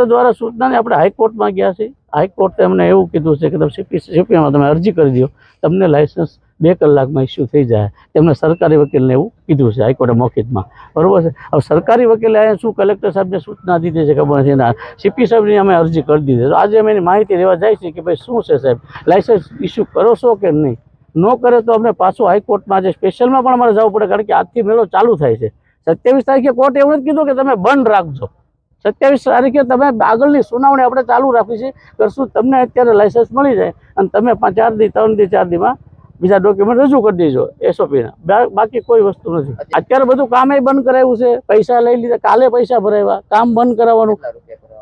દ્વારા સૂચનાને આપણે હાઈકોર્ટમાં ગયા છે. હાઈકોર્ટે અમને એવું કીધું છે કે તમે સીપીમાં તમે અરજી કરી દો, તમને લાઇસન્સ 2 કલાકમાં ઇસ્યુ થઈ જાય. તેમને સરકારી વકીલને એવું કીધું છે હાઈકોર્ટે મૌખિકમાં, બરાબર છે. હવે સરકારી વકીલે અહીંયા શું કલેક્ટર સાહેબને સૂચના દીધી છે ખબર નથી, એના સીપી સાહેબની અમે અરજી કરી દીધી. તો આજે અમે એની માહિતી લેવા જાય છે કે ભાઈ શું છે સાહેબ, લાઇસન્સ ઇસ્યુ કરો છો કે નહીં. ન કરે તો અમને પાછું હાઈકોર્ટમાં આજે સ્પેશિયલમાં પણ અમારે જવું પડે, કારણ કે આજથી મેળો ચાલુ થાય છે. 27 તારીખે કોર્ટે એવું નથી કીધું કે તમે બંધ રાખજો. 27 તારીખે તમે આગળની સુનાવણી આપણે ચાલુ રાખી છે કરશું. તમને અત્યારે લાઇસન્સ મળી જાય અને તમે 4 દી 3 દી 4 દીમાં બીજા ડોક્યુમેન્ટ રજૂ કરી દેજો એસઓપીના. બાકી કોઈ વસ્તુ નથી. અત્યારે બધું કામ બંધ કરાવ્યું છે, પૈસા લઈ લીધા, કાલે પૈસા ભરાવ્યા, કામ બંધ કરાવવાનું.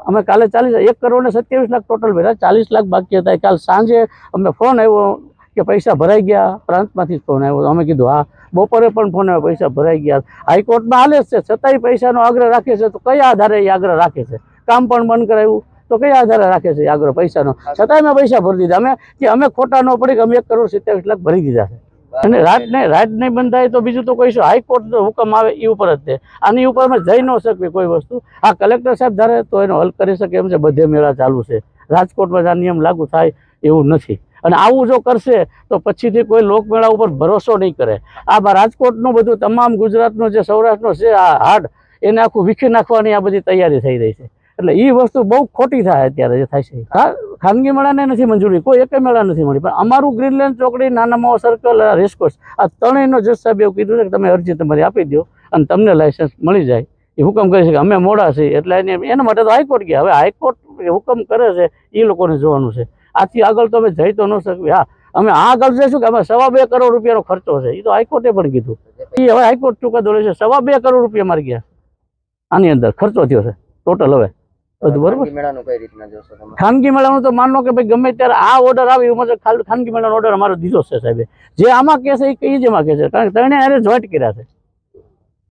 અમે કાલે 1 કરોડ ને 27 લાખ ટોટલ ભર્યા, 40 લાખ બાકી હતા. કાલ સાંજે અમને ફોન આવ્યો કે પૈસા ભરાઈ ગયા, પ્રાંતમાંથી ફોન આવ્યો. અમે કીધું હા. બપોરે પણ ફોન આવ્યો પૈસા ભરાઈ ગયા. હાઈકોર્ટમાં હાલે છે, છતાંય પૈસાનો આગ્રહ રાખે છે. તો કયા આધારે એ આગ્રહ રાખે છે? કામ પણ બંધ કરાવ્યું તો કયા આધારે રાખે છે આગ્રહ પૈસાનો? છતાંય મેં પૈસા ભરી દીધા. અમે ખોટા ન પડી કે અમે 1 કરોડ 27 લાખ ભરી દીધા છે. અને રાત નહીં બંધ થાય તો બીજું તો કહીશું હાઈકોર્ટનો હુકમ આવે એ ઉપર જ છે. આની ઉપર અમે જઈ ન શકીએ કોઈ વસ્તુ. આ કલેક્ટર સાહેબ ધારે તો એનો હલ કરી શકે એમ છે. બધે મેળા ચાલુ છે. રાજકોટમાં આ નિયમ લાગુ થાય એવું નથી. અને આવું જો કરશે તો પછીથી કોઈ લોકમેળા ઉપર ભરોસો નહીં કરે. આ રાજકોટનું બધું તમામ ગુજરાતનું જે સૌરાષ્ટ્રનો છે આ હાડ એને આખું વીખી નાખવાની આ બધી તૈયારી થઈ રહી છે. એટલે એ વસ્તુ બહુ ખોટી થાય અત્યારે જે થાય છે. ખાનગી મેળાને નથી મંજૂરી, કોઈ એક મેળા નથી મળી. પણ અમારું ગ્રીનલેન્ડ ચોકડી, નાના માવા સર્કલ, રેસકોર્સ, આ ત્રણેયનો જજ સાહેબ એવું કીધું છે કે તમે અરજી તમારી આપી દો અને તમને લાઇસન્સ મળી જાય. એ હુકમ કરી છે કે અમે મોડા છીએ એટલે એના માટે તો હાઈકોર્ટ ગયા. હવે હાઈકોર્ટ હુકમ કરે છે એ લોકોને જોવાનું છે. આથી આગળ તો અમે જઈ તો ન શકીએ. હા, અમે આગળ જઈશું કે અમે 2.25 કરોડ રૂપિયાનો ખર્ચો છે. એ તો હાઈકોર્ટે પણ કીધું. એ હવે હાઈકોર્ટ ચુકાદો લે છે. 2.25 કરોડ રૂપિયા મારી ગયા આની અંદર ખર્ચો થયો છે ટોટલ. હવે બધું બરોબર. ખાનગી મેળાનું તો માનો કે ભાઈ ગમે ત્યારે આ ઓર્ડર આવે એવું ખાનગી મેળાનો ઓર્ડર અમારો દીધો છે સાહેબે. જે આમાં કહે છે એ જ એમાં કહે છે, કારણ કે ત્રણે હારે જોઈન્ટ કર્યા છે.